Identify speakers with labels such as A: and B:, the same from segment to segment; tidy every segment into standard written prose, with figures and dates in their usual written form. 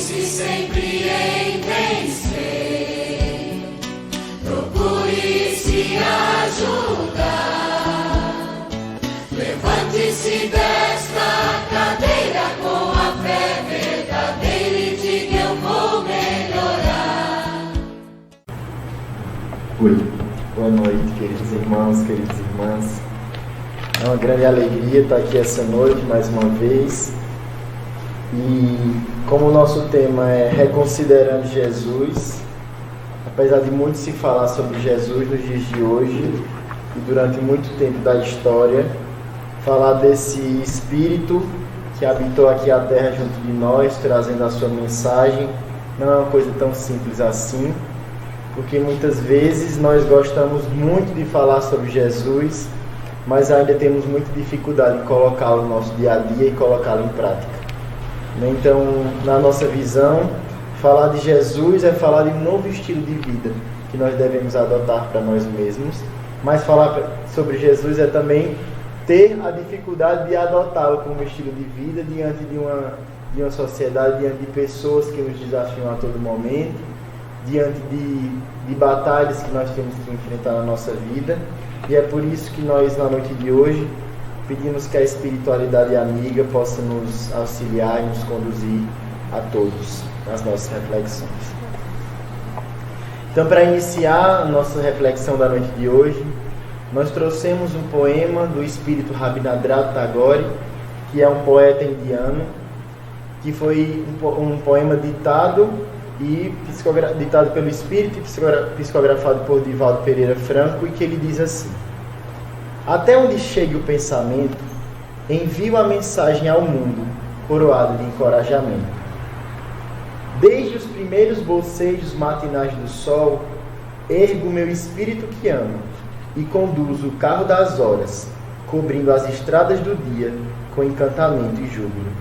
A: Pense sempre em vencer. Procure se ajudar. Levante-se desta cadeira com a fé verdadeira e diga: eu vou melhorar.
B: Oi, boa noite, queridos irmãos, queridas irmãs. É uma grande alegria estar aqui essa noite mais uma vez. E como o nosso tema é Reconsiderando Jesus, apesar de muito se falar sobre Jesus nos dias de hoje e durante muito tempo da história, falar desse Espírito que habitou aqui a terra junto de nós, trazendo a sua mensagem, não é uma coisa tão simples assim, porque muitas vezes nós gostamos muito de falar sobre Jesus, mas ainda temos muita dificuldade em colocá-lo no nosso dia a dia e colocá-lo em prática. Então, na nossa visão, falar de Jesus é falar de um novo estilo de vida que nós devemos adotar para nós mesmos, mas falar sobre Jesus é também ter a dificuldade de adotá-lo como estilo de vida diante de uma sociedade, diante de pessoas que nos desafiam a todo momento, diante de batalhas que nós temos que enfrentar na nossa vida. E é por isso que nós, na noite de hoje, pedimos que a espiritualidade amiga possa nos auxiliar e nos conduzir a todos nas nossas reflexões. Então, para iniciar a nossa reflexão da noite de hoje, nós trouxemos um poema do espírito Rabindranath Tagore, que é um poeta indiano, que foi um poema ditado pelo espírito e psicografado por Divaldo Pereira Franco, e que ele diz assim: até onde chegue o pensamento, envio a mensagem ao mundo, coroado de encorajamento. Desde os primeiros bocejos matinais do sol, ergo meu espírito que ama e conduzo o carro das horas, cobrindo as estradas do dia com encantamento e júbilo.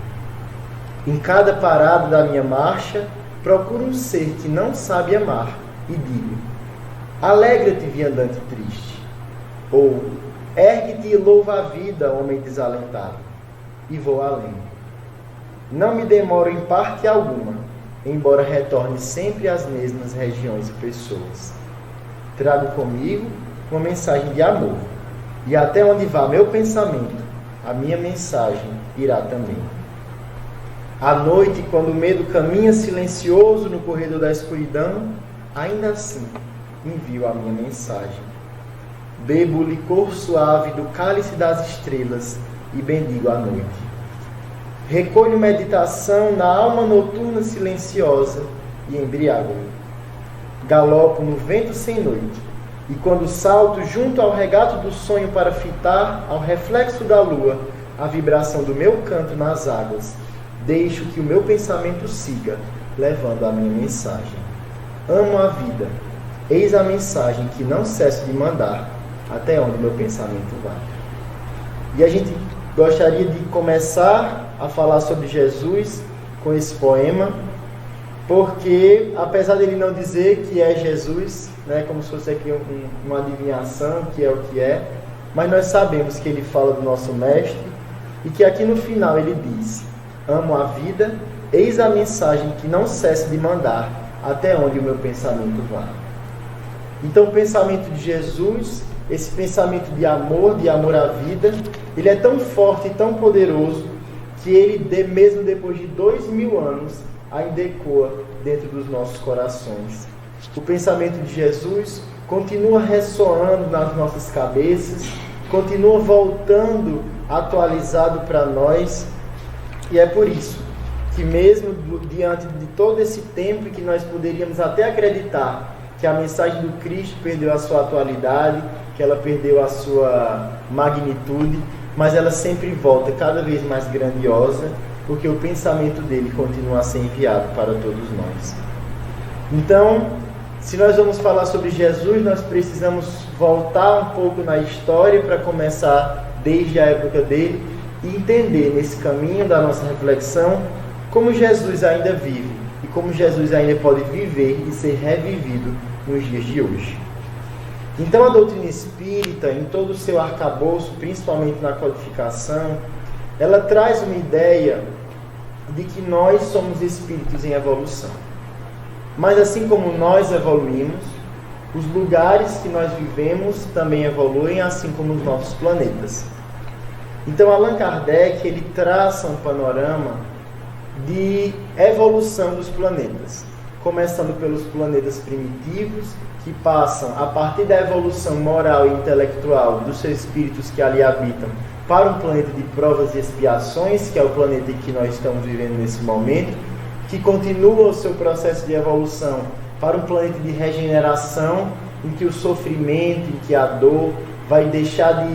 B: Em cada parada da minha marcha, procuro um ser que não sabe amar e digo: alegra-te, viandante triste. Ou ergue-te e louva a vida, homem desalentado. E vou além. Não me demoro em parte alguma, embora retorne sempre às mesmas regiões e pessoas. Trago comigo uma mensagem de amor, e até onde vá meu pensamento, a minha mensagem irá também. À noite, quando o medo caminha silencioso no corredor da escuridão, ainda assim envio a minha mensagem. Bebo o licor suave do cálice das estrelas e bendigo a noite. Recolho meditação na alma noturna silenciosa e embriago-me. Galopo no vento sem noite, e quando salto junto ao regato do sonho para fitar, ao reflexo da lua, a vibração do meu canto nas águas, deixo que o meu pensamento siga, levando a minha mensagem. Amo a vida, eis a mensagem que não cesso de mandar, até onde meu pensamento vai. E a gente gostaria de começar a falar sobre Jesus com esse poema, porque apesar dele não dizer que é Jesus, como se fosse aqui uma adivinhação, que é o que é, mas nós sabemos que ele fala do nosso mestre, e que aqui no final ele diz: amo a vida, eis a mensagem que não cessa de mandar, até onde o meu pensamento vai. Então o pensamento de Jesus, esse pensamento de amor à vida, ele é tão forte e tão poderoso que ele, mesmo depois de 2000 anos, ainda ecoa dentro dos nossos corações. O pensamento de Jesus continua ressoando nas nossas cabeças, continua voltando atualizado para nós, e é por isso que mesmo diante de todo esse tempo que nós poderíamos até acreditar que a mensagem do Cristo perdeu a sua atualidade, que ela perdeu a sua magnitude, mas ela sempre volta cada vez mais grandiosa, porque o pensamento dele continua a ser enviado para todos nós. Então, se nós vamos falar sobre Jesus, nós precisamos voltar um pouco na história para começar desde a época dele e entender nesse caminho da nossa reflexão como Jesus ainda vive e como Jesus ainda pode viver e ser revivido nos dias de hoje. Então a doutrina espírita, em todo o seu arcabouço, principalmente na codificação, ela traz uma ideia de que nós somos espíritos em evolução. Mas assim como nós evoluímos, os lugares que nós vivemos também evoluem, assim como os nossos planetas. Então Allan Kardec, ele traça um panorama de evolução dos planetas, começando pelos planetas primitivos, que passam, a partir da evolução moral e intelectual dos seus espíritos que ali habitam, para um planeta de provas e expiações, que é o planeta em que nós estamos vivendo nesse momento, que continua o seu processo de evolução para um planeta de regeneração, em que o sofrimento, em que a dor vai deixar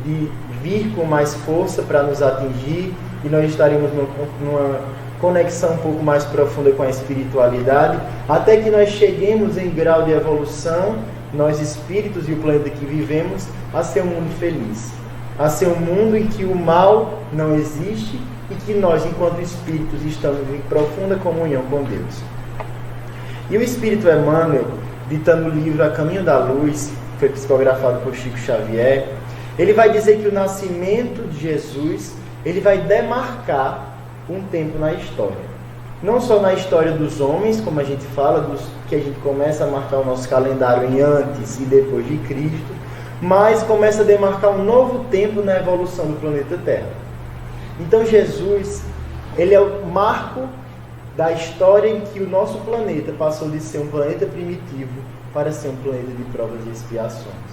B: de vir com mais força para nos atingir, e nós estaremos numa conexão um pouco mais profunda com a espiritualidade, até que nós cheguemos em grau de evolução, nós espíritos e o planeta que vivemos, a ser um mundo feliz, a ser um mundo em que o mal não existe e que nós, enquanto espíritos, estamos em profunda comunhão com Deus. E o Espírito Emmanuel, ditando o livro A Caminho da Luz, que foi psicografado por Chico Xavier, ele vai dizer que o nascimento de Jesus, ele vai demarcar um tempo na história. Não só na história dos homens, como a gente fala, que a gente começa a marcar o nosso calendário em antes e depois de Cristo, mas começa a demarcar um novo tempo na evolução do planeta Terra. Então Jesus, ele é o marco da história em que o nosso planeta passou de ser um planeta primitivo para ser um planeta de provas e expiações.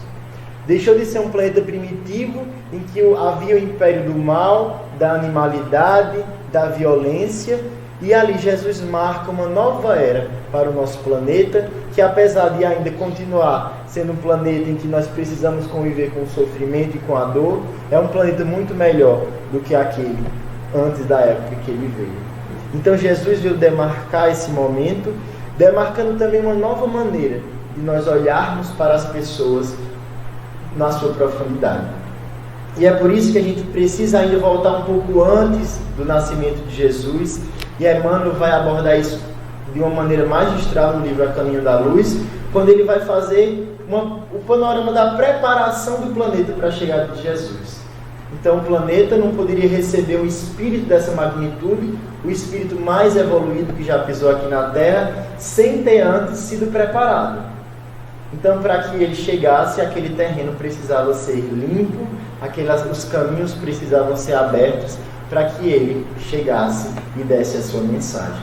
B: Deixou de ser um planeta primitivo em que havia o império do mal, da animalidade, da violência, e ali Jesus marca uma nova era para o nosso planeta, que apesar de ainda continuar sendo um planeta em que nós precisamos conviver com o sofrimento e com a dor, é um planeta muito melhor do que aquele antes da época que ele veio. Então Jesus veio demarcar esse momento, demarcando também uma nova maneira de nós olharmos para as pessoas na sua profundidade. E é por isso que a gente precisa ainda voltar um pouco antes do nascimento de Jesus, e Emmanuel vai abordar isso de uma maneira magistral no livro A Caminho da Luz, quando ele vai fazer o panorama da preparação do planeta para a chegada de Jesus. Então o planeta não poderia receber um espírito dessa magnitude, o espírito mais evoluído que já pisou aqui na Terra, sem ter antes sido preparado. Então, para que ele chegasse, aquele terreno precisava ser limpo, os caminhos precisavam ser abertos para que ele chegasse e desse a sua mensagem.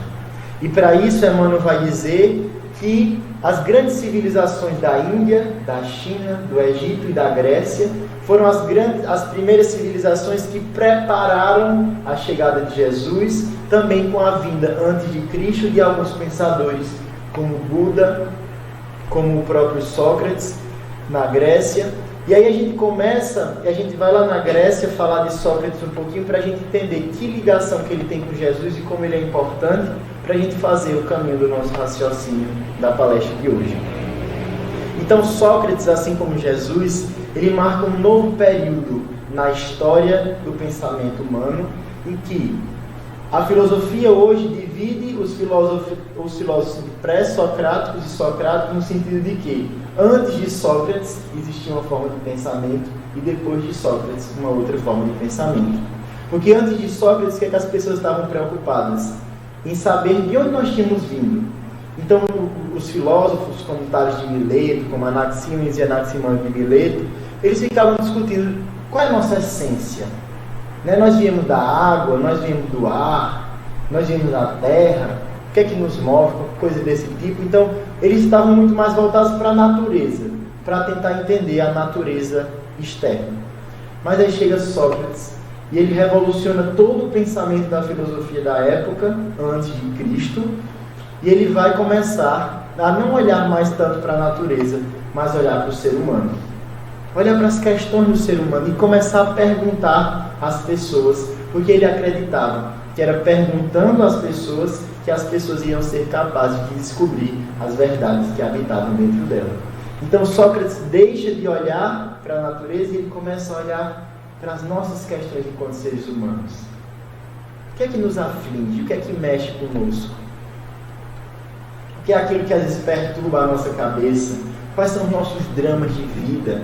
B: E para isso, Emmanuel vai dizer que as grandes civilizações da Índia, da China, do Egito e da Grécia foram as primeiras civilizações que prepararam a chegada de Jesus, também com a vinda antes de Cristo de alguns pensadores como Buda, como o próprio Sócrates, na Grécia. E aí a gente vai lá na Grécia falar de Sócrates um pouquinho para a gente entender que ligação que ele tem com Jesus e como ele é importante para a gente fazer o caminho do nosso raciocínio da palestra de hoje. Então Sócrates, assim como Jesus, ele marca um novo período na história do pensamento humano, em que a filosofia hoje divide os filósofos pré-socráticos e socráticos no sentido de que antes de Sócrates existia uma forma de pensamento e depois de Sócrates uma outra forma de pensamento. Porque antes de Sócrates, o que é que as pessoas estavam preocupadas? Em saber de onde nós tínhamos vindo. Então os filósofos como Tales de Mileto, como Anaxímenes e Anaximandro de Mileto, eles ficavam discutindo qual é a nossa essência. Nós viemos da água, nós viemos do ar, nós viemos da terra, o que é que nos move, coisa desse tipo. Então, eles estavam muito mais voltados para a natureza, para tentar entender a natureza externa. Mas aí chega Sócrates, e ele revoluciona todo o pensamento da filosofia da época, antes de Cristo, e ele vai começar a não olhar mais tanto para a natureza, mas olhar para o ser humano. Olhar para as questões do ser humano e começar a perguntar às pessoas, porque ele acreditava que era perguntando às pessoas que as pessoas iam ser capazes de descobrir as verdades que habitavam dentro dela. Então Sócrates deixa de olhar para a natureza e ele começa a olhar para as nossas questões enquanto seres humanos. O que é que nos aflige? O que é que mexe conosco? O que é aquilo que às vezes perturba a nossa cabeça? Quais são os nossos dramas de vida?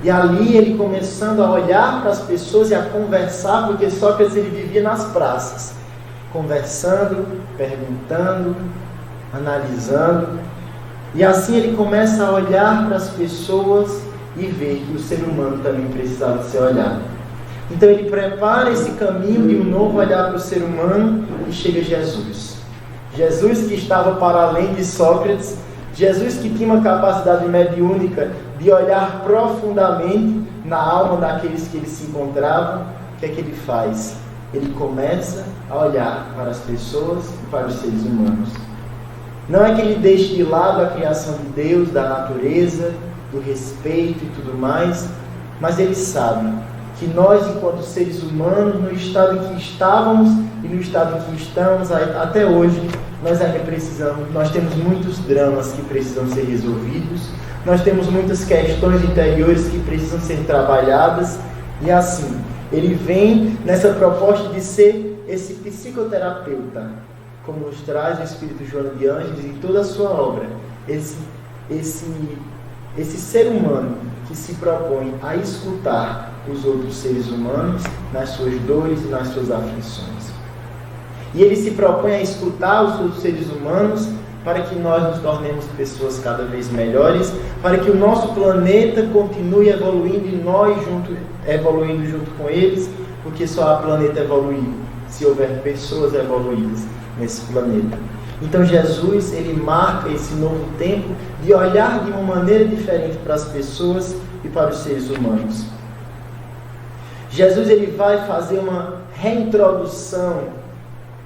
B: E ali ele começando a olhar para as pessoas e a conversar, porque Sócrates ele vivia nas praças. conversando, perguntando, analisando. E assim ele começa a olhar para as pessoas e ver que o ser humano também precisava ser olhado. Então ele prepara esse caminho de um novo olhar para o ser humano e chega Jesus. Jesus que estava para além de Sócrates, Jesus que tinha uma capacidade mediúnica de olhar profundamente na alma daqueles que ele se encontrava. O que é que ele faz? Ele começa a olhar para as pessoas e para os seres humanos. Não é que ele deixe de lado a criação de Deus, da natureza, do respeito e tudo mais, mas ele sabe que nós, enquanto seres humanos, no estado em que estávamos e no estado em que estamos até hoje, nós ainda precisamos, nós temos muitos dramas que precisam ser resolvidos, nós temos muitas questões interiores que precisam ser trabalhadas, e assim, ele vem nessa proposta de ser esse psicoterapeuta, como nos traz o Espírito Joana de Ângeles em toda a sua obra, esse ser humano que se propõe a escutar os outros seres humanos nas suas dores e nas suas aflições. E ele se propõe a escutar os outros seres humanos para que nós nos tornemos pessoas cada vez melhores, para que o nosso planeta continue evoluindo e nós evoluindo junto com eles, porque só há planeta evoluído se houver pessoas evoluídas nesse planeta. Então Jesus, ele marca esse novo tempo de olhar de uma maneira diferente para as pessoas e para os seres humanos. Jesus, ele vai fazer uma reintrodução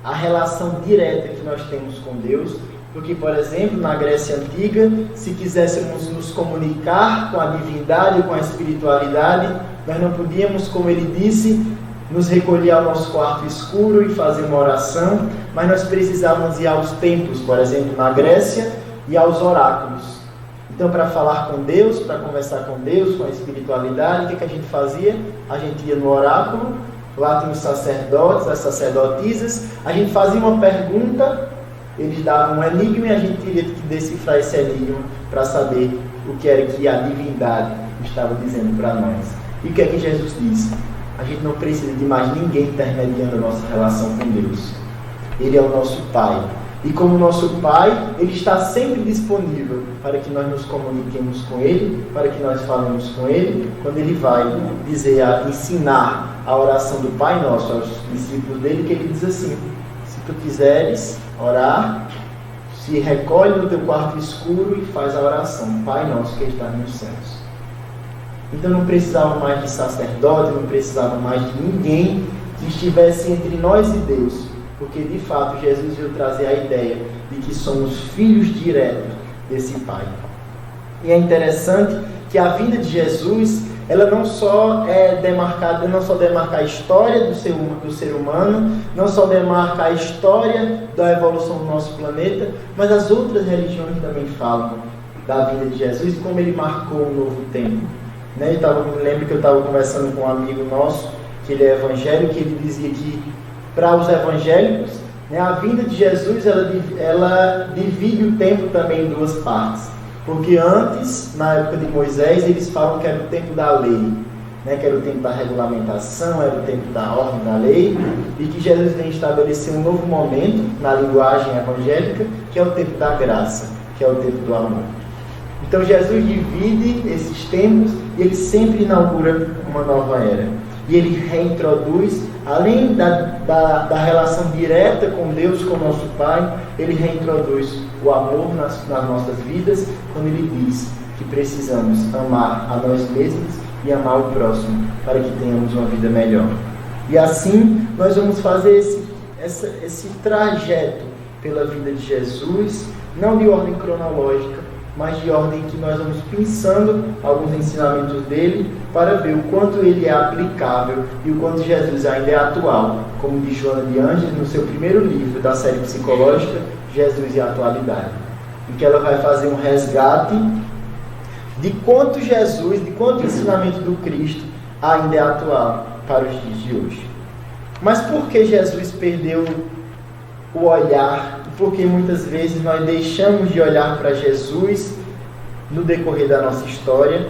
B: à relação direta que nós temos com Deus, porque, por exemplo, na Grécia Antiga, se quiséssemos nos comunicar com a divindade, com a espiritualidade, nós não podíamos, como ele disse, nos recolher ao nosso quarto escuro e fazer uma oração, mas nós precisávamos ir aos templos, por exemplo, na Grécia, e aos oráculos. Então, para falar com Deus, para conversar com Deus, com a espiritualidade, o que a gente fazia? A gente ia no oráculo, lá tinha os sacerdotes, as sacerdotisas, a gente fazia uma pergunta, eles davam um enigma e a gente teria que decifrar esse enigma para saber o que era que a divindade estava dizendo para nós. E o que é que Jesus disse? A gente não precisa de mais ninguém intermediando a nossa relação com Deus. Ele é o nosso Pai. E como nosso Pai, Ele está sempre disponível para que nós nos comuniquemos com Ele, para que nós falemos com Ele, quando Ele vai ensinar a oração do Pai Nosso aos discípulos dele, que Ele diz assim: se tu quiseres orar, se recolhe no teu quarto escuro e faz a oração, Pai Nosso que está nos céus. Então não precisava mais de sacerdote, não precisava mais de ninguém que estivesse entre nós e Deus, porque de fato Jesus veio trazer a ideia de que somos filhos diretos desse Pai. E é interessante que a vinda de Jesus, ela não só demarca a história do ser humano, não só demarca a história da evolução do nosso planeta, mas as outras religiões também falam da vinda de Jesus e como ele marcou um novo tempo. Eu lembro que eu estava conversando com um amigo nosso, que ele é evangélico, que ele dizia que para os evangélicos, a vinda de Jesus ela divide o tempo também em duas partes. Porque antes, na época de Moisés, eles falam que era o tempo da lei, que era o tempo da regulamentação, era o tempo da ordem da lei, e que Jesus vem estabelecer um novo momento na linguagem evangélica, que é o tempo da graça, que é o tempo do amor. Então Jesus divide esses tempos e ele sempre inaugura uma nova era. E ele reintroduz, além da relação direta com Deus, com nosso Pai, ele reintroduz o amor nas nossas vidas, quando ele diz que precisamos amar a nós mesmos e amar o próximo, para que tenhamos uma vida melhor. E assim, nós vamos fazer esse trajeto pela vida de Jesus, não de ordem cronológica, mas de ordem que nós vamos pensando alguns ensinamentos dele para ver o quanto ele é aplicável e o quanto Jesus ainda é atual, como diz Joana de Ângeles no seu primeiro livro da série psicológica, Jesus e a Atualidade, em que ela vai fazer um resgate de quanto Jesus, de quanto o ensinamento do Cristo ainda é atual para os dias de hoje. Mas por que Jesus perdeu o olhar? Porque muitas vezes nós deixamos de olhar para Jesus no decorrer da nossa história,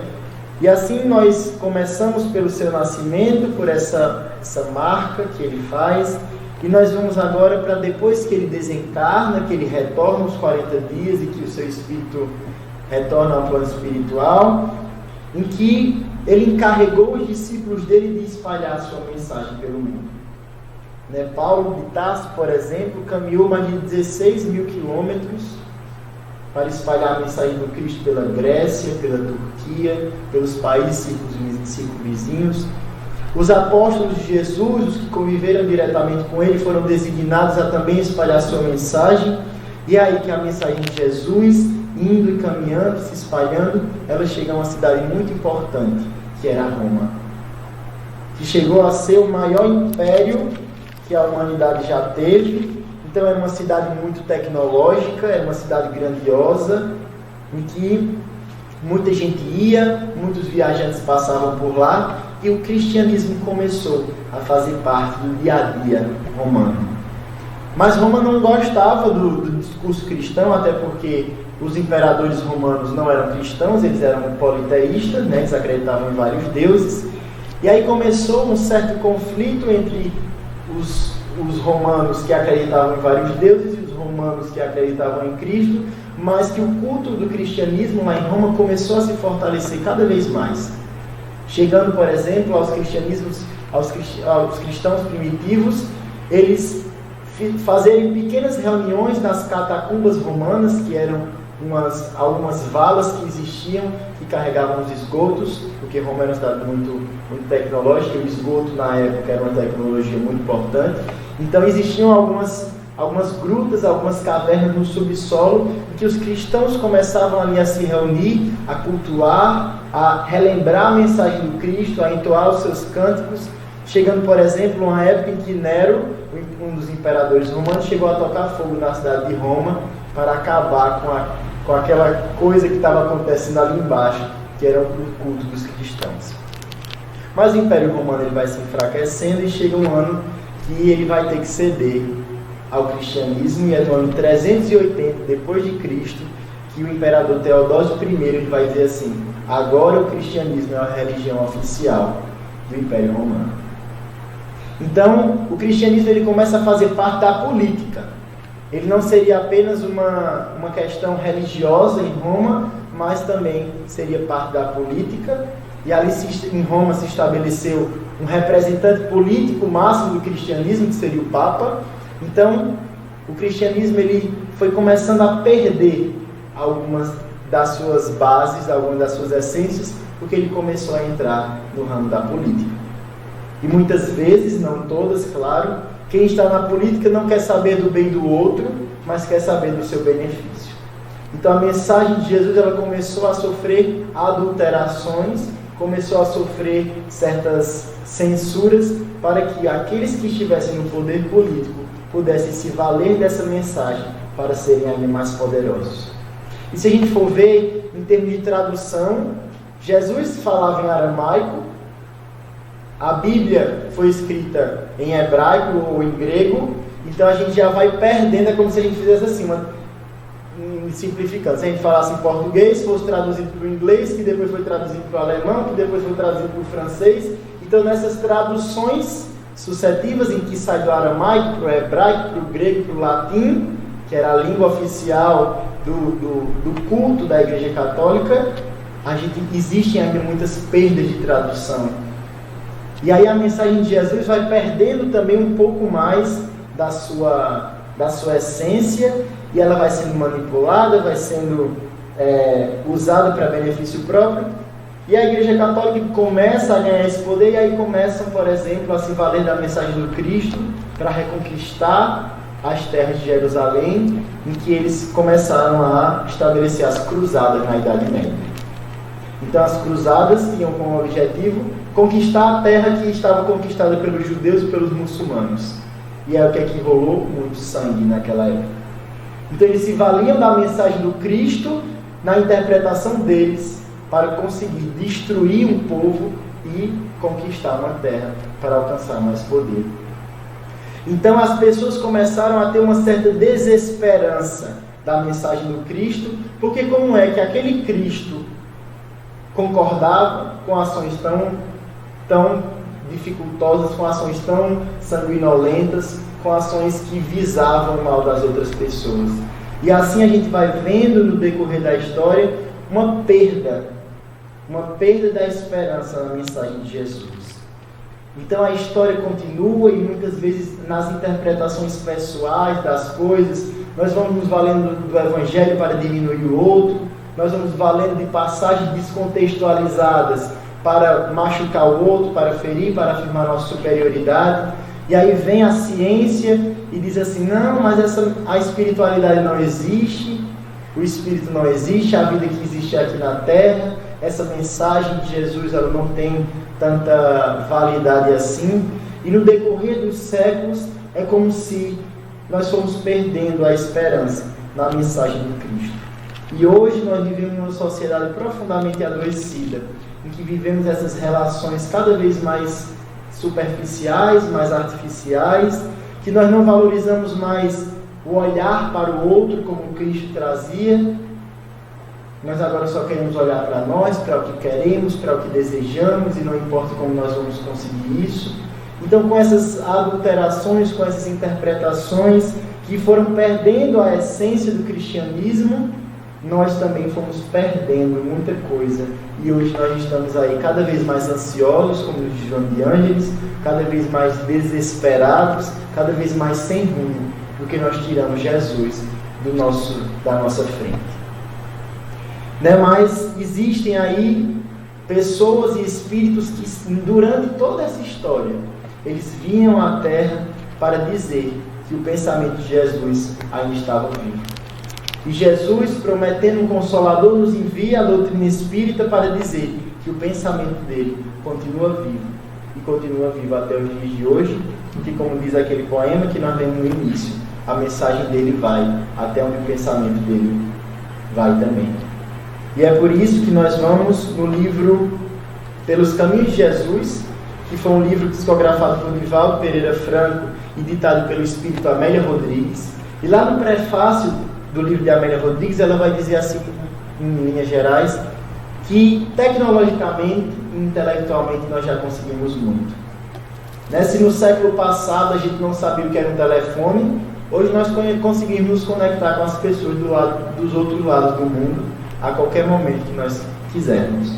B: e assim nós começamos pelo seu nascimento, por essa marca que ele faz, E nós vamos agora para depois que ele desencarna, que ele retorna os 40 dias e que o seu espírito retorna ao plano espiritual, em que ele encarregou os discípulos dele de espalhar a sua mensagem pelo mundo. Paulo de Tarso, por exemplo, caminhou mais de 16 mil quilômetros para espalhar a mensagem do Cristo pela Grécia, pela Turquia, pelos países circunvizinhos. Os apóstolos de Jesus, os que conviveram diretamente com ele, foram designados a também espalhar a sua mensagem. E é aí que a mensagem de Jesus, indo e caminhando, se espalhando, ela chega a uma cidade muito importante, que era Roma, que chegou a ser o maior império que a humanidade já teve. Então era uma cidade muito tecnológica, era uma cidade grandiosa, em que muita gente ia, muitos viajantes passavam por lá, e o cristianismo começou a fazer parte do dia a dia romano. Mas Roma não gostava do discurso cristão, até porque os imperadores romanos não eram cristãos, eles eram politeístas, eles acreditavam em vários deuses. E aí começou um certo conflito entre os romanos que acreditavam em vários deuses e os romanos que acreditavam em Cristo, mas que o culto do cristianismo lá em Roma começou a se fortalecer cada vez mais. Chegando, por exemplo, aos cristãos primitivos, eles fazerem pequenas reuniões nas catacumbas romanas, que eram algumas valas que existiam, que carregavam os esgotos, porque Roma era uma cidade muito tecnológica, e o esgoto na época era uma tecnologia muito importante. Então existiam algumas grutas, algumas cavernas no subsolo, em que os cristãos começavam ali a se reunir, a cultuar, a relembrar a mensagem do Cristo, a entoar os seus cânticos, chegando, por exemplo, uma época em que Nero, um dos imperadores romanos, chegou a tocar fogo na cidade de Roma para acabar com aquela coisa que estava acontecendo ali embaixo, que era o culto dos cristãos. Mas o Império Romano ele vai se enfraquecendo e chega um ano que ele vai ter que ceder ao cristianismo, e é no ano 380 depois de Cristo que o imperador Teodósio I ele vai dizer assim: agora o cristianismo é a religião oficial do Império Romano. Então o cristianismo ele começa a fazer parte da política. Ele não seria apenas uma questão religiosa em Roma, mas também seria parte da política. E ali em Roma se estabeleceu um representante político máximo do cristianismo, que seria o Papa. Então, o cristianismo ele foi começando a perder algumas das suas bases, algumas das suas essências, porque ele começou a entrar no ramo da política. E muitas vezes, não todas, claro, quem está na política não quer saber do bem do outro, mas quer saber do seu benefício. Então, a mensagem de Jesus ela começou a sofrer adulterações, começou a sofrer certas censuras, para que aqueles que estivessem no poder político pudessem se valer dessa mensagem para serem ainda mais poderosos. E se a gente for ver, em termos de tradução, Jesus falava em aramaico, a Bíblia foi escrita em hebraico ou em grego, então a gente já vai perdendo, é como se a gente fizesse assim, simplificando, se a gente falasse em português, fosse traduzido para o inglês, que depois foi traduzido para o alemão, que depois foi traduzido para o francês. Então nessas traduções sucessivas, em que sai do aramaico para o hebraico, para o grego, para o latim, que era a língua oficial do culto da Igreja Católica, existem ainda muitas perdas de tradução. E aí a mensagem de Jesus vai perdendo também um pouco mais da sua essência, e ela vai sendo manipulada, vai sendo usada para benefício próprio. E a Igreja Católica começa a ganhar esse poder, e aí começam, por exemplo, a se valer da mensagem do Cristo para reconquistar as terras de Jerusalém, em que eles começaram a estabelecer as cruzadas na Idade Média. Então as cruzadas tinham como objetivo conquistar a terra que estava conquistada pelos judeus e pelos muçulmanos. E é o que é que rolou? Muito sangue naquela época. Então eles se valiam da mensagem do Cristo na interpretação deles para conseguir destruir um povo e conquistar uma terra para alcançar mais poder. Então as pessoas começaram a ter uma certa desesperança da mensagem do Cristo, porque como é que aquele Cristo concordava com ações tão dificultosas, com ações tão sanguinolentas, com ações que visavam o mal das outras pessoas. E assim a gente vai vendo no decorrer da história uma perda da esperança na mensagem de Jesus. Então a história continua e muitas vezes nas interpretações pessoais das coisas, nós vamos nos valendo do Evangelho para diminuir o outro, nós vamos valendo de passagens descontextualizadas para machucar o outro, para ferir, para afirmar nossa superioridade. E aí vem a ciência e diz assim, não, mas a espiritualidade não existe, o Espírito não existe, a vida que existe aqui na Terra, essa mensagem de Jesus ela não tem tanta validade assim. E no decorrer dos séculos é como se nós fomos perdendo a esperança na mensagem de Cristo. E hoje nós vivemos uma sociedade profundamente adoecida, em que vivemos essas relações cada vez mais superficiais, mais artificiais, que nós não valorizamos mais o olhar para o outro como Cristo trazia. Nós agora só queremos olhar para nós, para o que queremos, para o que desejamos, e não importa como nós vamos conseguir isso. Então, com essas adulterações, com essas interpretações que foram perdendo a essência do cristianismo, nós também fomos perdendo muita coisa. E hoje nós estamos aí cada vez mais ansiosos, como diz João de Ângeles, cada vez mais desesperados, cada vez mais sem rumo, porque nós tiramos Jesus da nossa frente. Né? Mas existem aí pessoas e espíritos que durante toda essa história, eles vinham à Terra para dizer que o pensamento de Jesus ainda estava vivo. E Jesus, prometendo um Consolador, nos envia a doutrina espírita para dizer que o pensamento dele continua vivo. E continua vivo até os dias de hoje, porque, como diz aquele poema que nós lemos no início, a mensagem dele vai até onde o pensamento dele vai também. E é por isso que nós vamos no livro Pelos Caminhos de Jesus, que foi um livro psicografado por Divaldo Pereira Franco e ditado pelo espírito Amélia Rodrigues. E lá no prefácio do livro de Amélia Rodrigues, ela vai dizer assim, em linhas gerais, que tecnologicamente e intelectualmente nós já conseguimos muito. Né? Se no século passado a gente não sabia o que era um telefone, hoje nós conseguimos nos conectar com as pessoas dos outros lados do mundo a qualquer momento que nós quisermos.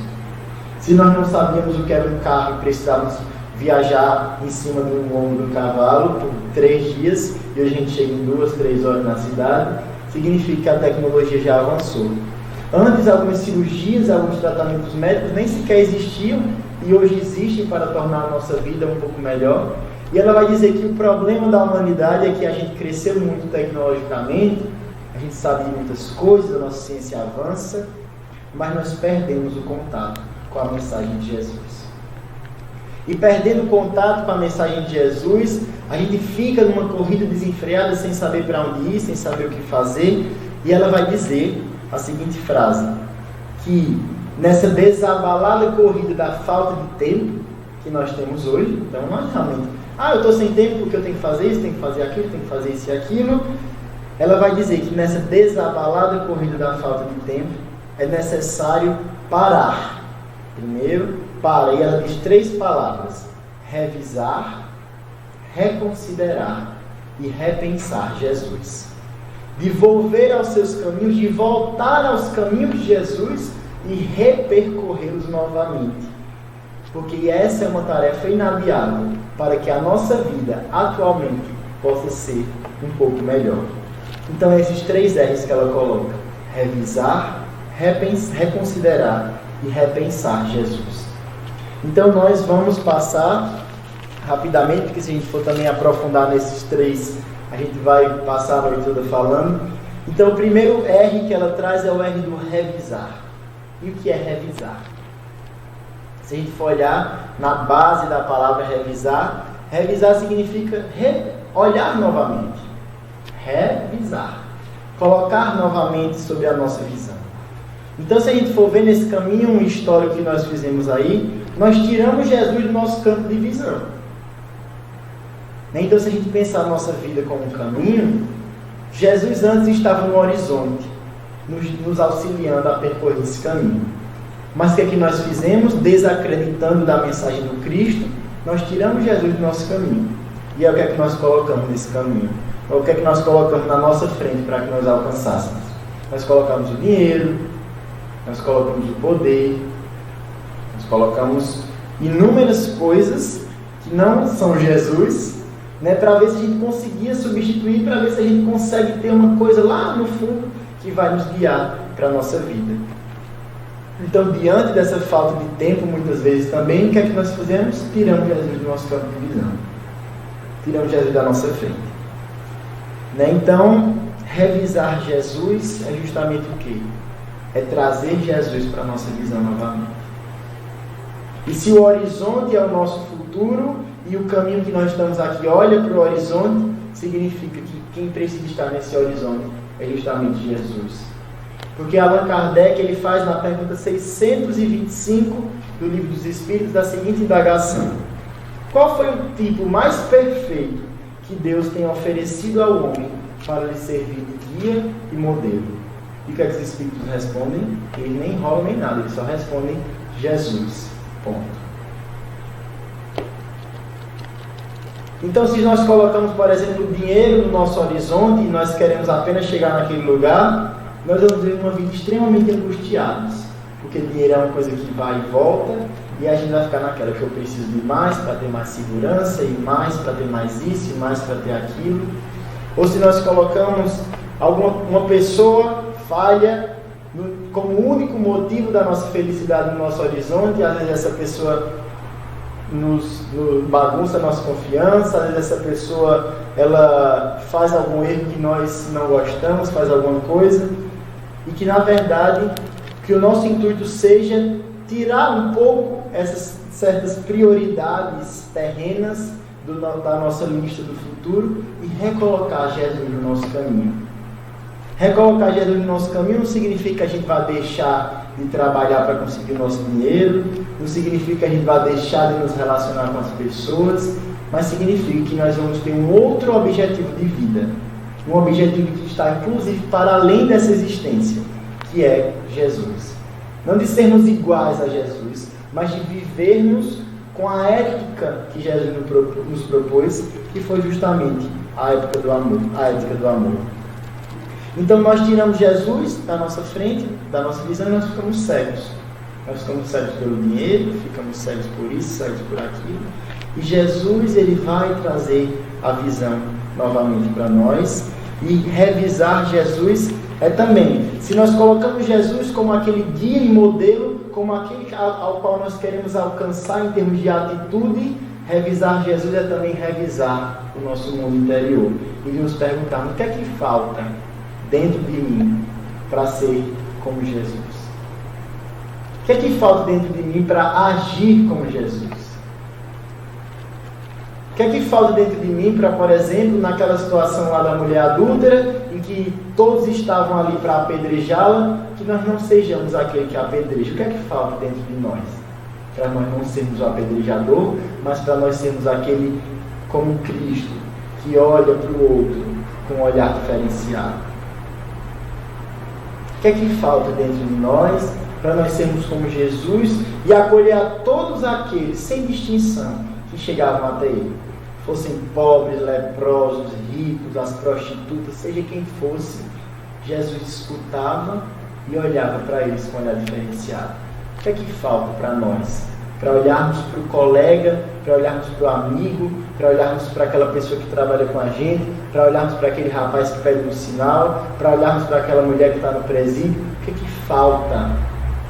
B: Se nós não sabíamos o que era um carro e precisávamos viajar em cima do ombro do cavalo por 3 dias, e hoje a gente chega em 2, 3 horas na cidade, significa que a tecnologia já avançou. Antes, algumas cirurgias, alguns tratamentos médicos nem sequer existiam, e hoje existem para tornar a nossa vida um pouco melhor. E ela vai dizer que o problema da humanidade é que a gente cresceu muito tecnologicamente, a gente sabe de muitas coisas, a nossa ciência avança, mas nós perdemos o contato com a mensagem de Jesus. E perdendo o contato com a mensagem de Jesus, a gente fica numa corrida desenfreada, sem saber para onde ir, sem saber o que fazer. E ela vai dizer a seguinte frase, que nessa desabalada corrida da falta de tempo que nós temos hoje, então nós realmente, eu estou sem tempo porque eu tenho que fazer isso, tenho que fazer aquilo, tenho que fazer isso e aquilo. Ela vai dizer que nessa desabalada corrida da falta de tempo, é necessário parar. Primeiro, para, e ela diz 3 palavras: revisar, reconsiderar e repensar Jesus. De volver aos seus caminhos, de voltar aos caminhos de Jesus e repercorrê-los novamente. Porque essa é uma tarefa inadiável para que a nossa vida atualmente possa ser um pouco melhor. Então, esses 3 R's que ela coloca: revisar, reconsiderar e repensar Jesus. Então nós vamos passar rapidamente, porque se a gente for também aprofundar nesses 3, a gente vai passar a noite toda falando. Então o primeiro R que ela traz é o R do revisar. E o que é revisar? Se a gente for olhar na base da palavra revisar, revisar significa olhar novamente. Revisar. Colocar novamente sobre a nossa visão. Então, se a gente for ver nesse caminho histórico que nós fizemos aí, nós tiramos Jesus do nosso campo de visão. Então, se a gente pensar a nossa vida como um caminho, Jesus antes estava no horizonte, nos auxiliando a percorrer esse caminho. Mas o que é que nós fizemos? Desacreditando da mensagem do Cristo, nós tiramos Jesus do nosso caminho. E é o que é que nós colocamos nesse caminho? O que é que nós colocamos na nossa frente para que nós alcançássemos? Nós colocamos o dinheiro, nós colocamos o poder, nós colocamos inúmeras coisas que não são Jesus, né, para ver se a gente conseguia substituir, para ver se a gente consegue ter uma coisa lá no fundo que vai nos guiar para a nossa vida. Então, diante dessa falta de tempo, muitas vezes também, o que é que nós fazemos? Tiramos Jesus do nosso campo de visão. Tiramos Jesus da nossa frente. Né? Então, revisar Jesus é justamente o quê? É trazer Jesus para a nossa visão novamente. E se o horizonte é o nosso futuro e o caminho que nós estamos aqui olha para o horizonte, significa que quem precisa estar nesse horizonte é justamente Jesus. Porque Allan Kardec ele faz na pergunta 625 do Livro dos Espíritos a seguinte indagação: qual foi o tipo mais perfeito que Deus tem oferecido ao homem para lhe servir de guia e modelo? E o que é que os Espíritos respondem? Eles nem enrolam nem nada, eles só respondem Jesus. Ponto. Então, se nós colocamos, por exemplo, o dinheiro no nosso horizonte e nós queremos apenas chegar naquele lugar, nós vamos ver uma vida extremamente angustiados, porque dinheiro é uma coisa que vai e volta, e a gente vai ficar naquela que eu preciso de mais para ter mais segurança, e mais para ter mais isso, e mais para ter aquilo. Ou se nós colocamos uma pessoa falha como único motivo da nossa felicidade no nosso horizonte, e às vezes essa pessoa nos bagunça a nossa confiança, às vezes essa pessoa ela faz algum erro que nós não gostamos, faz alguma coisa, e que na verdade que o nosso intuito seja tirar um pouco essas certas prioridades terrenas da nossa lista do futuro e recolocar Jesus no nosso caminho. Recolocar Jesus no nosso caminho não significa que a gente vai deixar de trabalhar para conseguir o nosso dinheiro, não significa que a gente vai deixar de nos relacionar com as pessoas, mas significa que nós vamos ter um outro objetivo de vida, um objetivo que está inclusive para além dessa existência, que é Jesus. Não de sermos iguais a Jesus, mas de vivermos com a ética que Jesus nos propôs, que foi justamente a ética do amor. Então nós tiramos Jesus da nossa frente, da nossa visão, e nós ficamos cegos. Nós ficamos cegos pelo dinheiro, ficamos cegos por isso, cegos por aquilo. E Jesus ele vai trazer a visão novamente para nós. E revisar Jesus é também, se nós colocamos Jesus como aquele guia e modelo, como aquele ao qual nós queremos alcançar em termos de atitude, revisar Jesus é também revisar o nosso mundo interior. E nos perguntar, o que é que falta dentro de mim para ser como Jesus? O que é que falta dentro de mim para agir como Jesus? O que é que falta dentro de mim para, por exemplo, naquela situação lá da mulher adúltera, em que todos estavam ali para apedrejá-la, que nós não sejamos aquele que apedreja? O que é que falta dentro de nós? Para nós não sermos o apedrejador, mas para nós sermos aquele como Cristo, que olha para o outro com um olhar diferenciado. O que é que falta dentro de nós para nós sermos como Jesus e acolher a todos aqueles, sem distinção, que chegavam até Ele? Fossem pobres, leprosos, ricos, as prostitutas, seja quem fosse, Jesus escutava e olhava para eles com um olhar diferenciado. O que é que falta para nós? Para olharmos para o colega, para olharmos para o amigo, para olharmos para aquela pessoa que trabalha com a gente, para olharmos para aquele rapaz que pede um sinal, para olharmos para aquela mulher que está no presídio. O que é que falta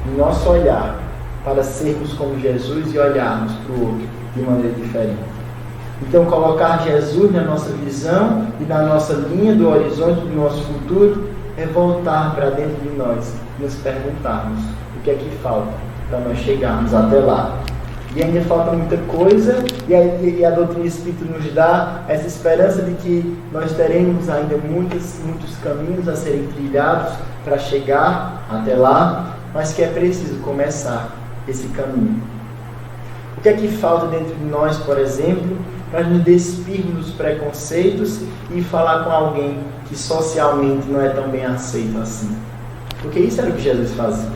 B: no nosso olhar para sermos como Jesus e olharmos para o outro de maneira diferente? Então, colocar Jesus na nossa visão e na nossa linha do horizonte do nosso futuro é voltar para dentro de nós e nos perguntarmos o que é que falta para nós chegarmos até lá. E ainda falta muita coisa, e a doutrina espírita nos dá essa esperança de que nós teremos ainda muitos caminhos a serem trilhados para chegar até lá, mas que é preciso começar esse caminho. O que é que falta dentro de nós, por exemplo, para nos despirmos dos preconceitos e falar com alguém que socialmente não é tão bem aceito assim? Porque isso era o que Jesus fazia.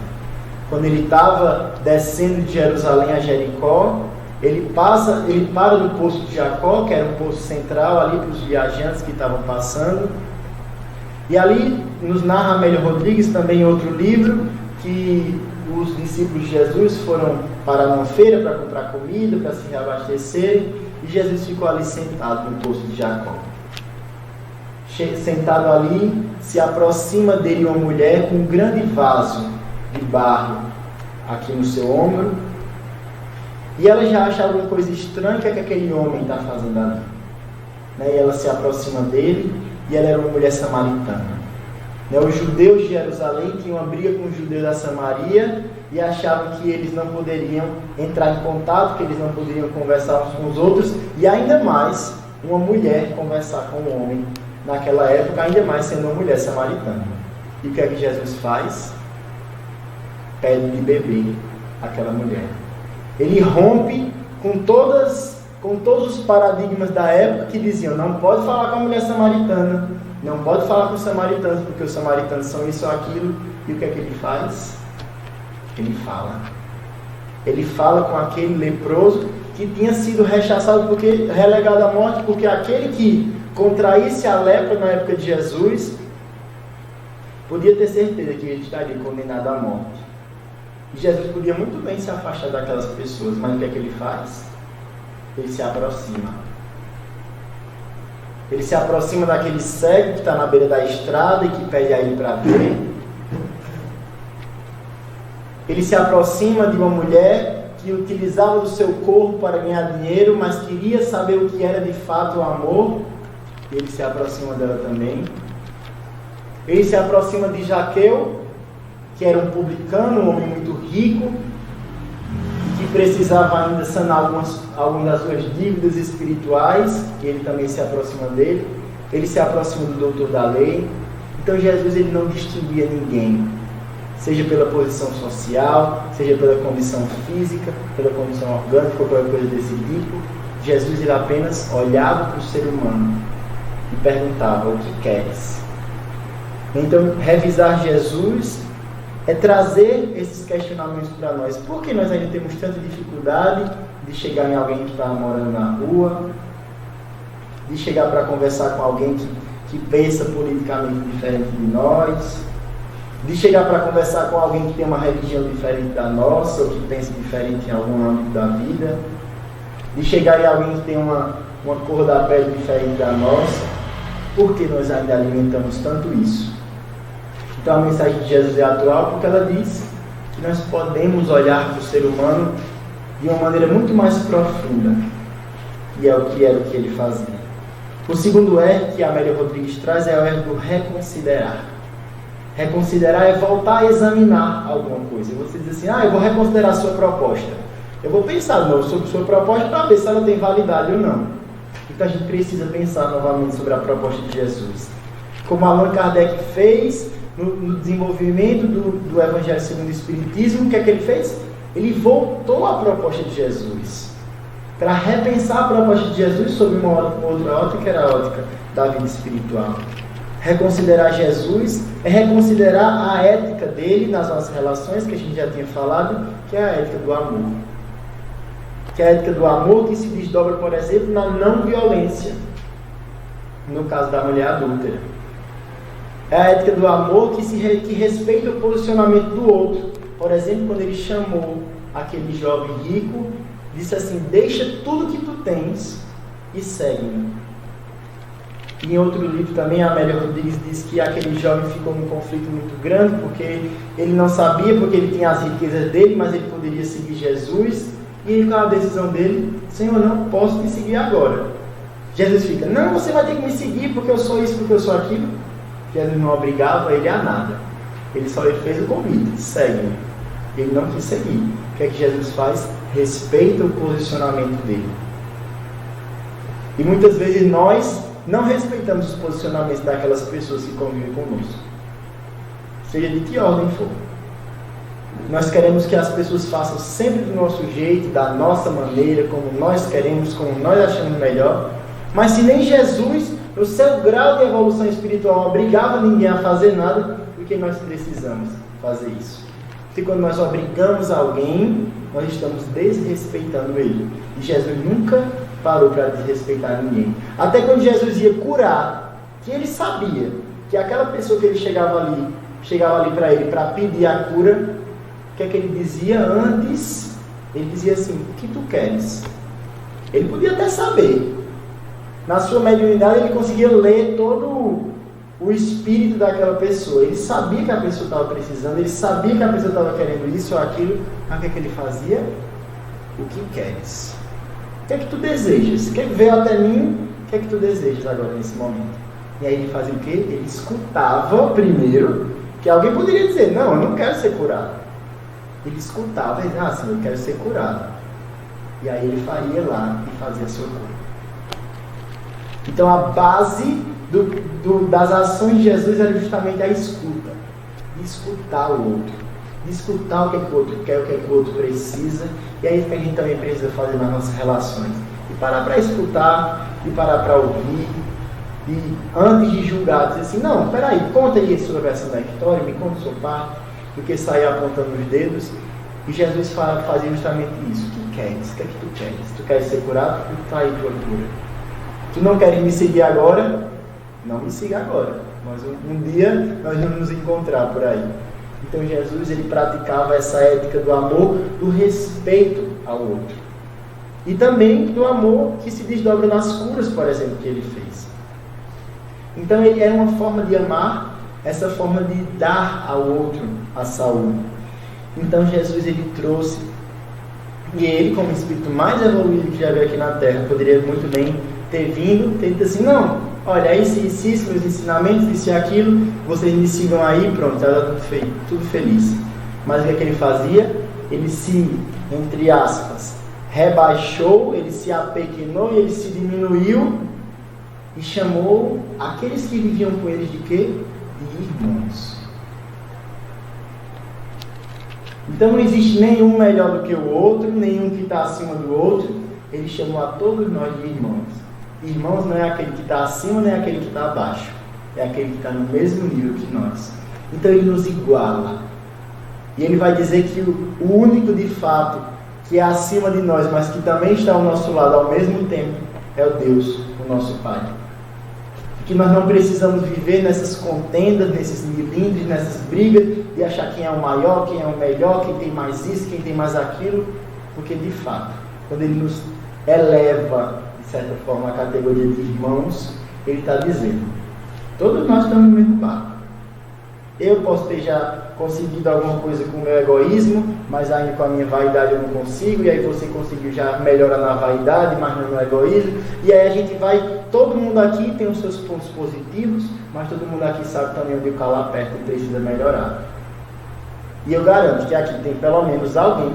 B: Quando ele estava descendo de Jerusalém a Jericó, Ele para do poço de Jacó, que era um poço central ali para os viajantes que estavam passando. E ali nos narra Amélia Rodrigues, também em outro livro, que os discípulos de Jesus foram para uma feira para comprar comida, para se reabastecerem, e Jesus ficou ali sentado no poço de Jacó. Sentado ali, se aproxima dele uma mulher com um grande vaso de barro aqui no seu ombro, e ela já acha alguma coisa estranha que aquele homem está fazendo ali. E ela se aproxima dele, e ela era uma mulher samaritana. Os judeus de Jerusalém tinham uma briga com os judeus da Samaria e achavam que eles não poderiam entrar em contato, que eles não poderiam conversar uns com os outros, e ainda mais uma mulher conversar com um homem naquela época, ainda mais sendo uma mulher samaritana. E o que é que Jesus faz? Pede de beber aquela mulher. Ele rompe com todos os paradigmas da época que diziam: não pode falar com a mulher samaritana, não pode falar com os samaritanos, porque os samaritanos são isso ou aquilo. E o que é que ele faz? Ele fala. Ele fala com aquele leproso que tinha sido relegado à morte, porque aquele que contraísse a lepra na época de Jesus podia ter certeza que ele estaria condenado à morte. E Jesus podia muito bem se afastar daquelas pessoas, mas o que é que ele faz? Ele se aproxima. Ele se aproxima daquele cego que está na beira da estrada e que pede a ele para ver. Ele se aproxima de uma mulher que utilizava do seu corpo para ganhar dinheiro, mas queria saber o que era de fato o amor. Ele se aproxima dela também. Ele se aproxima de Zaqueu, que era um publicano, um homem muito rico, que precisava ainda sanar algumas das suas dívidas espirituais, e ele também se aproxima dele. Ele se aproxima do doutor da lei. Então Jesus, ele não distinguia ninguém, seja pela posição social, seja pela condição física, pela condição orgânica ou qualquer coisa desse tipo. Jesus, ele apenas olhava para o ser humano e perguntava: o que queres? Então, revisar Jesus é trazer esses questionamentos para nós. Por que nós ainda temos tanta dificuldade de chegar em alguém que está morando na rua, de chegar para conversar com alguém que pensa politicamente diferente de nós, de chegar para conversar com alguém que tem uma religião diferente da nossa, ou que pensa diferente em algum âmbito da vida, de chegar em alguém que tem uma cor da pele diferente da nossa? Por que nós ainda alimentamos tanto isso? Então a mensagem de Jesus é atual porque ela diz que nós podemos olhar para o ser humano de uma maneira muito mais profunda, e é o que era o que ele fazia. O segundo R que a Amélia Rodrigues traz é o R do reconsiderar. Reconsiderar é voltar a examinar alguma coisa. Você diz assim: eu vou reconsiderar a sua proposta. Eu vou pensar de novo sobre a sua proposta para ver se ela tem validade ou não. Então a gente precisa pensar novamente sobre a proposta de Jesus. Como Allan Kardec fez no desenvolvimento do Evangelho segundo o Espiritismo, o que é que ele fez? Ele voltou à proposta de Jesus para repensar a proposta de Jesus sob uma outra ótica, que era a ótica da vida espiritual. Reconsiderar Jesus é reconsiderar a ética dele nas nossas relações, que a gente já tinha falado, que é a ética do amor. Que é a ética do amor que se desdobra, por exemplo, na não violência, no caso da mulher adúltera. É a ética do amor que respeita o posicionamento do outro. Por exemplo, quando ele chamou aquele jovem rico, disse assim: deixa tudo que tu tens e segue-me. E em outro livro também, a Amélia Rodrigues diz que aquele jovem ficou num conflito muito grande, porque ele não sabia, porque ele tinha as riquezas dele, mas ele poderia seguir Jesus. E ele, com a decisão dele: Senhor, não posso te seguir agora. Jesus fica: não, você vai ter que me seguir, porque eu sou isso, porque eu sou aquilo. Jesus não obrigava ele a nada. Ele só fez o convite: segue-me. Ele não quis seguir. O que é que Jesus faz? Respeita o posicionamento dele. E muitas vezes nós não respeitamos os posicionamentos daquelas pessoas que convivem conosco, seja de que ordem for. Nós queremos que as pessoas façam sempre do nosso jeito, da nossa maneira, como nós queremos, como nós achamos melhor. Mas se nem Jesus, no seu grau de evolução espiritual, obrigava ninguém a fazer nada, por que nós precisamos fazer isso? Porque quando nós obrigamos alguém, nós estamos desrespeitando ele. E Jesus nunca parou para desrespeitar ninguém. Até quando Jesus ia curar, que ele sabia que aquela pessoa que ele chegava ali para ele para pedir a cura, o que é que ele dizia antes? Ele dizia assim: o que tu queres? Ele podia até saber. Na sua mediunidade ele conseguia ler todo o espírito daquela pessoa. Ele sabia que a pessoa estava precisando, ele sabia que a pessoa estava querendo isso ou aquilo. Mas o que é que ele fazia? O que queres? O que é que tu desejas? Quer ver até mim? O que é que tu desejas agora nesse momento? E aí ele fazia o quê? Ele escutava primeiro, que alguém poderia dizer: não, eu não quero ser curado. Ele escutava e dizia: ah, sim, eu quero ser curado. E aí ele faria lá e fazia a sua cura. Então a base das ações de Jesus era justamente a escuta. De escutar o outro. De escutar o que é que o outro quer, o que é que o outro precisa. E aí que a gente também precisa fazer nas nossas relações. E parar para escutar, e parar para ouvir. E antes de julgar, dizer assim: não, peraí, conta aí a sua versão da história, me conta a sua parte. Do que sair apontando os dedos. E Jesus fazia justamente isso. O que queres? O que é que tu queres? Tu queres ser curado? Está aí tua cura. Tu não queres me seguir agora? Não me siga agora. Mas um dia nós vamos nos encontrar por aí. Então Jesus, ele praticava essa ética do amor, do respeito ao outro. E também do amor que se desdobra nas curas, por exemplo, que ele fez. Então ele era uma forma de amar, essa forma de dar ao outro a saúde. Então Jesus, ele trouxe, e ele, como espírito mais evoluído que já veio aqui na Terra, poderia muito bem ter vindo, ter dito assim: não, olha, isso, meus ensinamentos, isso e aquilo, vocês me sigam aí, pronto, está tudo feliz. Mas o que é que ele fazia? Ele se, entre aspas, rebaixou, ele se apequenou, ele se diminuiu e chamou aqueles que viviam com ele de quê? De irmãos. Então não existe nenhum melhor do que o outro, nenhum que está acima do outro. Ele chamou a todos nós de irmãos. Irmãos não é aquele que está acima, nem aquele que está abaixo. É aquele que está no mesmo nível que nós. Então ele nos iguala. E ele vai dizer que o único de fato que é acima de nós, mas que também está ao nosso lado ao mesmo tempo, é o Deus, o nosso Pai. Que nós não precisamos viver nessas contendas, nesses milindres, nessas brigas, e achar quem é o maior, quem é o melhor, quem tem mais isso, quem tem mais aquilo, porque de fato, quando ele nos eleva, de certa forma, a categoria de irmãos, ele está dizendo: todos nós estamos no mesmo barco. Eu posso ter já conseguido alguma coisa com o meu egoísmo, mas ainda com a minha vaidade eu não consigo, e aí você conseguiu já melhorar na vaidade, mas não no egoísmo, e aí a gente vai, todo mundo aqui tem os seus pontos positivos, mas todo mundo aqui sabe também onde o calo aperta e precisa melhorar. E eu garanto que aqui tem pelo menos alguém,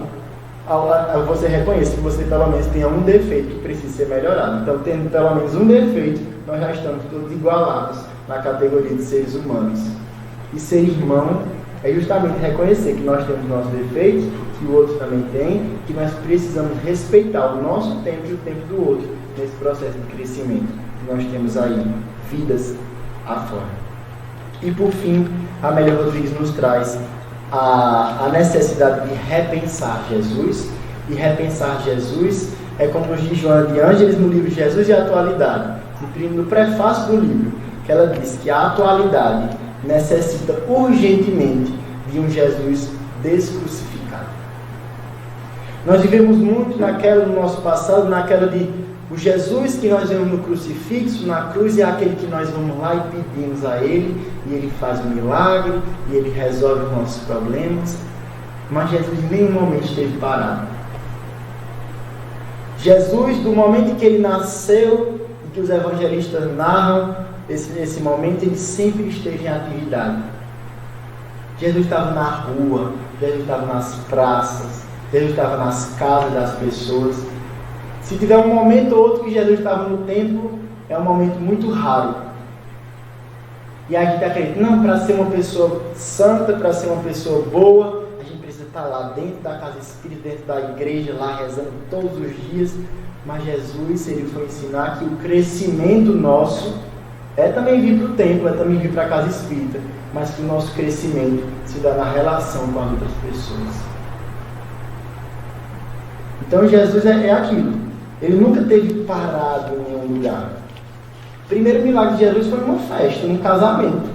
B: você reconhece que você pelo menos tem um defeito que precisa ser melhorado. Então, tendo pelo menos um defeito, nós já estamos todos igualados na categoria de seres humanos. E ser irmão é justamente reconhecer que nós temos nossos defeitos, que o outro também tem, que nós precisamos respeitar o nosso tempo e o tempo do outro nesse processo de crescimento que nós temos aí, vidas afora. E por fim, a Amélia Rodrigues nos traz a necessidade de repensar Jesus. E repensar Jesus é como nos diz Joana de Ângeles no livro Jesus e a Atualidade, no prefácio do livro, que ela diz que a atualidade necessita urgentemente de um Jesus descrucificado. Nós vivemos muito naquela do nosso passado, naquela de o Jesus que nós vemos no crucifixo, na cruz, é aquele que nós vamos lá e pedimos a Ele, e Ele faz um milagre, e Ele resolve os nossos problemas. Mas Jesus em nenhum momento esteve parado. Jesus, do momento em que Ele nasceu, e que os evangelistas narram esse momento, Ele sempre esteve em atividade. Jesus estava na rua, Jesus estava nas praças, Jesus estava nas casas das pessoas. Se tiver um momento ou outro que Jesus estava no templo, é um momento muito raro. E a gente acredita, não, para ser uma pessoa santa, para ser uma pessoa boa, a gente precisa estar lá dentro da casa espírita, dentro da igreja, lá rezando todos os dias. Mas Jesus, ele foi ensinar que o crescimento nosso é também vir para o templo, é também vir para a casa espírita, mas que o nosso crescimento se dá na relação com as outras pessoas. Então Jesus é aquilo. Ele nunca teve parado em nenhum lugar. O primeiro milagre de Jesus foi numa festa, num casamento.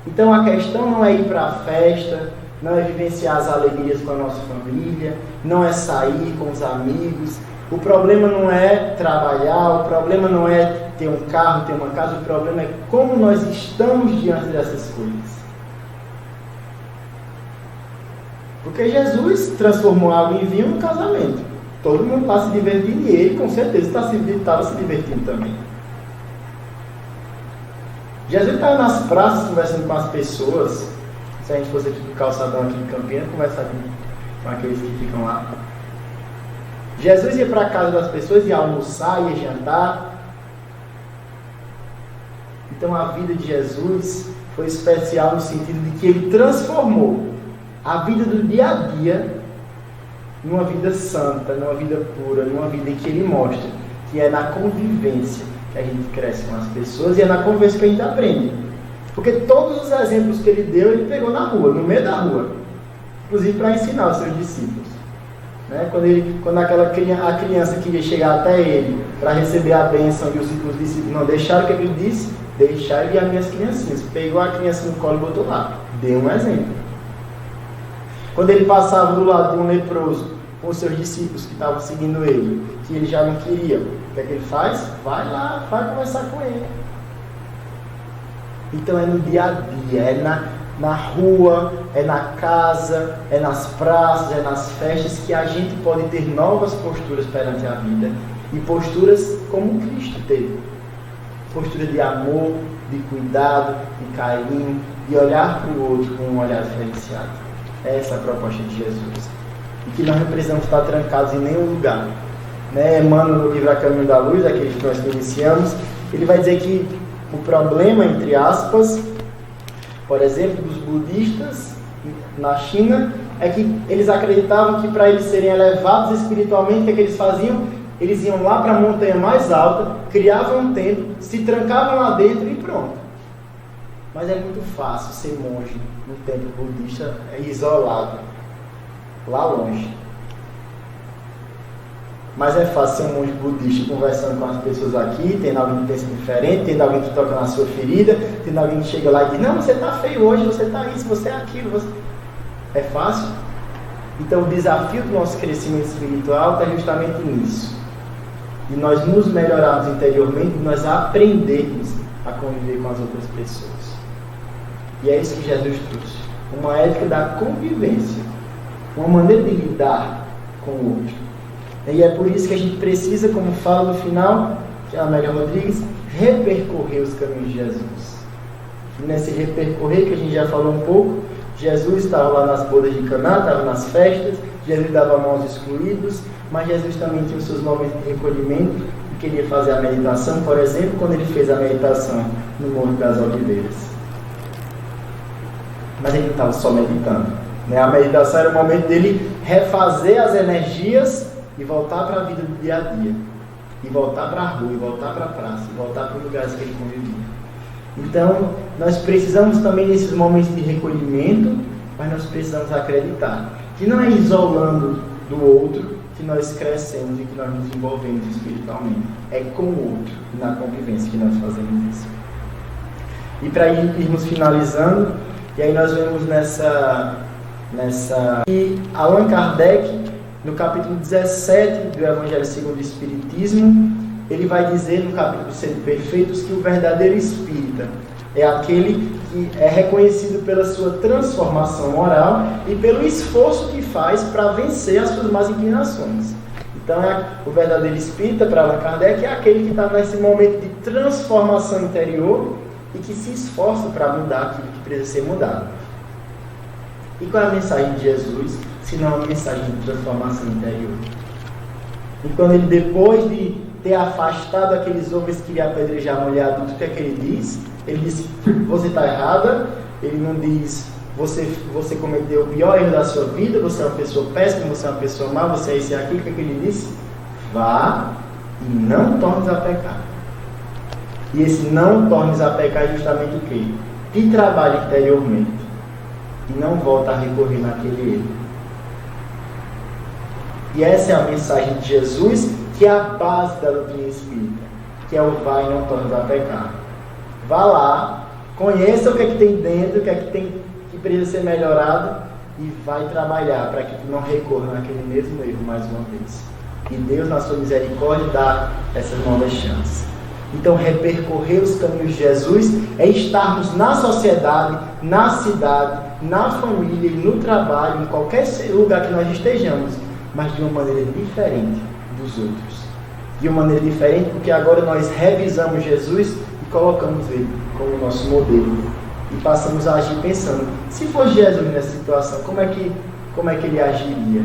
B: Então a questão não é ir para a festa, não é vivenciar as alegrias com a nossa família, não é sair com os amigos. O problema não é trabalhar, o problema não é ter um carro, ter uma casa, o problema é como nós estamos diante dessas coisas. Porque Jesus transformou água em vinho no casamento. Todo mundo está se divertindo e ele com certeza estava se divertindo também. Jesus estava nas praças conversando com as pessoas. Se a gente fosse aqui do calçadão aqui em Campinas, conversar com aqueles que ficam lá. Jesus ia para a casa das pessoas, ia almoçar, ia jantar. Então a vida de Jesus foi especial no sentido de que ele transformou a vida do dia a dia numa vida santa, numa vida pura, numa vida em que ele mostra que é na convivência que a gente cresce com as pessoas e é na convivência que a gente aprende. Porque todos os exemplos que ele deu, ele pegou na rua, no meio da rua, inclusive para ensinar os seus discípulos. Né? Quando a criança queria chegar até ele para receber a bênção e os discípulos não deixaram, o que ele disse? Deixaram guiar minhas criancinhas. Pegou a criança no colo e botou lá. Deu um exemplo. Quando ele passava do lado de um leproso com os seus discípulos que estavam seguindo ele, que ele já não queria, o que é que ele faz? Vai lá, vai conversar com ele. Então é no dia a dia, é na rua, é na casa, é nas praças, é nas festas que a gente pode ter novas posturas perante a vida e posturas como Cristo teve. Postura de amor, de cuidado, de carinho, de olhar para o outro com um olhar diferenciado. Essa é a proposta de Jesus. E que nós não precisamos estar trancados em nenhum lugar. Né? Emmanuel, no livro A Caminho da Luz, aquele que nós iniciamos, ele vai dizer que o problema, entre aspas, por exemplo, dos budistas na China, é que eles acreditavam que para eles serem elevados espiritualmente, o que eles faziam? Eles iam lá para a montanha mais alta, criavam um templo, se trancavam lá dentro e pronto. Mas é muito fácil ser monge no templo budista isolado, lá longe. Mas é fácil ser um monge budista conversando com as pessoas aqui, tendo alguém que pensa diferente, tendo alguém que toca na sua ferida, tendo alguém que chega lá e diz, não, você está feio hoje, você está isso, você é aquilo. É fácil? Então o desafio do nosso crescimento espiritual está justamente nisso. De nós nos melhorarmos interiormente, de nós aprendermos a conviver com as outras pessoas. E é isso que Jesus trouxe. Uma ética da convivência. Uma maneira de lidar com o outro. E é por isso que a gente precisa, como fala no final, que é a Amélia Rodrigues, repercorrer os caminhos de Jesus. E nesse repercorrer que a gente já falou um pouco, Jesus estava lá nas bodas de Caná, estava nas festas, Jesus dava a mão aos excluídos, mas Jesus também tinha os seus momentos de recolhimento e queria fazer a meditação, por exemplo, quando ele fez a meditação no Monte das Oliveiras. Mas ele não estava só meditando. Né? A meditação era o momento dele refazer as energias e voltar para a vida do dia a dia. E voltar para a rua, e voltar para a praça, e voltar para os lugares que ele convivia. Então, nós precisamos também nesses momentos de recolhimento, mas nós precisamos acreditar que não é isolando do outro que nós crescemos e que nós nos envolvemos espiritualmente. É com o outro, na convivência que nós fazemos isso. E para irmos finalizando, e aí nós vemos e Allan Kardec, no capítulo 17 do Evangelho segundo o Espiritismo, ele vai dizer no capítulo Sendo Perfeitos que o verdadeiro espírita é aquele que é reconhecido pela sua transformação moral e pelo esforço que faz para vencer as suas más inclinações. Então, o verdadeiro espírita, para Allan Kardec, é aquele que está nesse momento de transformação interior e que se esforça para mudar aquilo que precisa ser mudado. E qual é a mensagem de Jesus, se não a mensagem de transformação interior? E quando ele, depois de ter afastado aqueles homens que queriam apedrejar a mulher adulta, o que é que ele diz? Ele diz, você está errada. Ele não diz, você cometeu o pior erro da sua vida, você é uma pessoa péssima, você é uma pessoa má, você é isso e aquilo. O que é que ele disse? Vá e não tornes a pecar. E esse não tornes a pecar é justamente o quê? Que trabalhe interiormente. E não volta a recorrer naquele erro. E essa é a mensagem de Jesus, que é a base da doutrina espírita, que é o vai e não tornes a pecar. Vá lá, conheça o que é que tem dentro, o que é que tem que precisa ser melhorado e vai trabalhar para que tu não recorra naquele mesmo erro mais uma vez. E Deus, na sua misericórdia, dá essas novas chances. Então, repercorrer os caminhos de Jesus é estarmos na sociedade, na cidade, na família e no trabalho, em qualquer lugar que nós estejamos, mas de uma maneira diferente dos outros. De uma maneira diferente porque agora nós revisamos Jesus e colocamos ele como nosso modelo. E passamos a agir pensando, se fosse Jesus nessa situação, como é que ele agiria?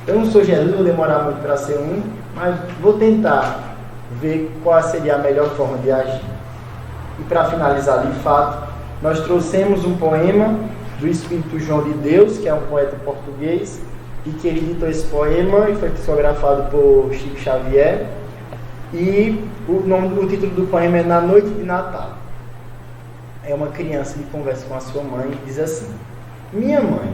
B: Eu não sou Jesus, vou demorar muito para ser um, mas vou tentar ver qual seria a melhor forma de agir. E para finalizar de fato, nós trouxemos um poema do Espírito João de Deus, que é um poeta português, e que ele editou esse poema e foi psicografado por Chico Xavier. E o título do poema é Na Noite de Natal. É uma criança que conversa com a sua mãe e diz assim: minha mãe,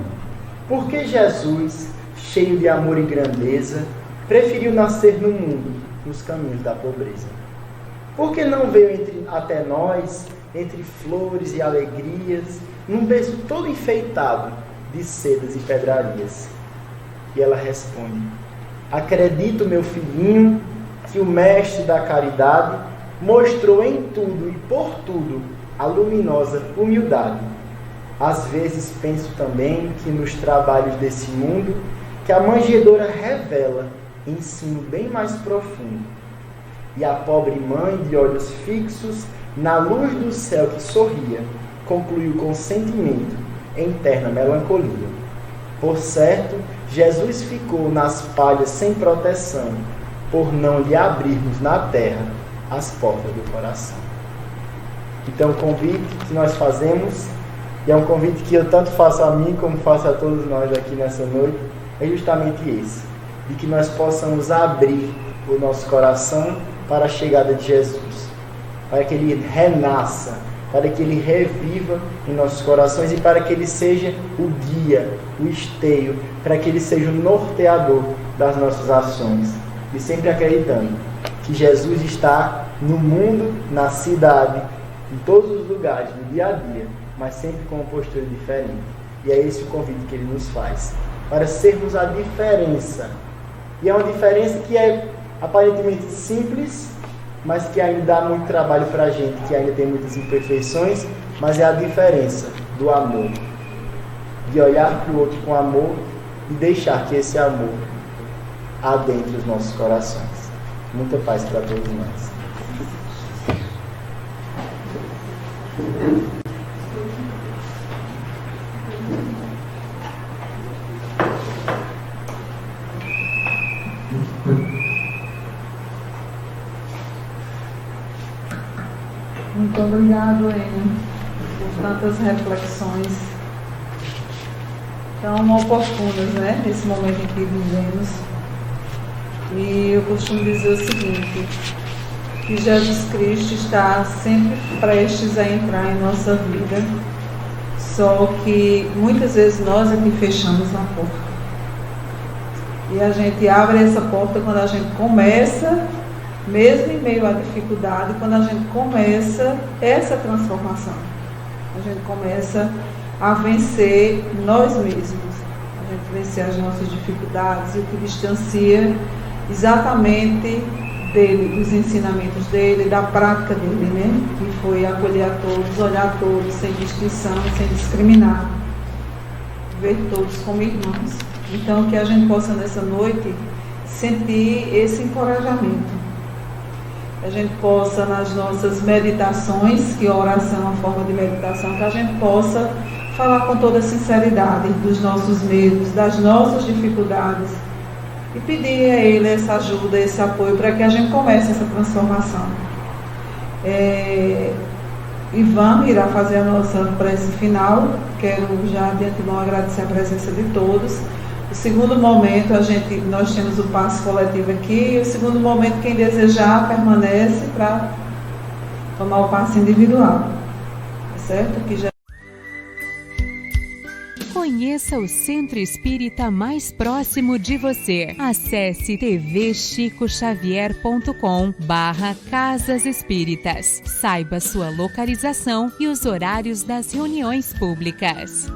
B: por que Jesus, cheio de amor e grandeza, preferiu nascer no mundo, nos caminhos da pobreza? Por que não veio até nós, entre flores e alegrias, num berço todo enfeitado de sedas e pedrarias? E ela responde: acredito, meu filhinho, que o mestre da caridade mostrou em tudo e por tudo a luminosa humildade. Às vezes penso também que nos trabalhos desse mundo, que a manjedoura revela ensino bem mais profundo. E a pobre mãe, de olhos fixos, na luz do céu que sorria, concluiu com sentimento, em terna melancolia. Por certo, Jesus ficou nas palhas sem proteção, por não lhe abrirmos na terra as portas do coração. Então o convite que nós fazemos, e é um convite que eu tanto faço a mim como faço a todos nós aqui nessa noite, é justamente esse, de que nós possamos abrir o nosso coração para a chegada de Jesus, para que Ele renasça, para que Ele reviva em nossos corações e para que Ele seja o guia, o esteio, para que Ele seja o norteador das nossas ações. E sempre acreditando que Jesus está no mundo, na cidade, em todos os lugares, no dia a dia, mas sempre com uma postura diferente. E é esse o convite que Ele nos faz, para sermos a diferença. E é uma diferença que é aparentemente simples, mas que ainda dá muito trabalho para a gente, que ainda tem muitas imperfeições, mas é a diferença do amor. De olhar para o outro com amor e deixar que esse amor adentre os nossos corações. Muita paz para todos nós.
C: Muito obrigado, Enio, por tantas reflexões tão oportunas, né, nesse momento em que vivemos. E eu costumo dizer o seguinte, que Jesus Cristo está sempre prestes a entrar em nossa vida, só que muitas vezes nós é que fechamos a porta. E a gente abre essa porta quando a gente começa, mesmo em meio à dificuldade, quando a gente começa essa transformação. A gente começa a vencer nós mesmos, a gente vencer as nossas dificuldades, e o que distancia exatamente dele, dos ensinamentos dele, da prática dele, né? Que foi acolher a todos, olhar a todos, sem distinção, sem discriminar, ver todos como irmãos. Então, que a gente possa nessa noite sentir esse encorajamento. A gente possa, nas nossas meditações, que a oração é uma forma de meditação, que a gente possa falar com toda sinceridade dos nossos medos, das nossas dificuldades, e pedir a Ele essa ajuda, esse apoio, para que a gente comece essa transformação. Ivan irá fazer a nossa prece final. Quero já de antemão agradecer a presença de todos. O segundo momento, nós temos o passe coletivo aqui, e o segundo momento, quem desejar, permanece para tomar o passe individual. Certo? Que já...
D: Conheça o Centro Espírita mais próximo de você. Acesse tvchicoxavier.com/Casas Espíritas. Saiba sua localização e os horários das reuniões públicas.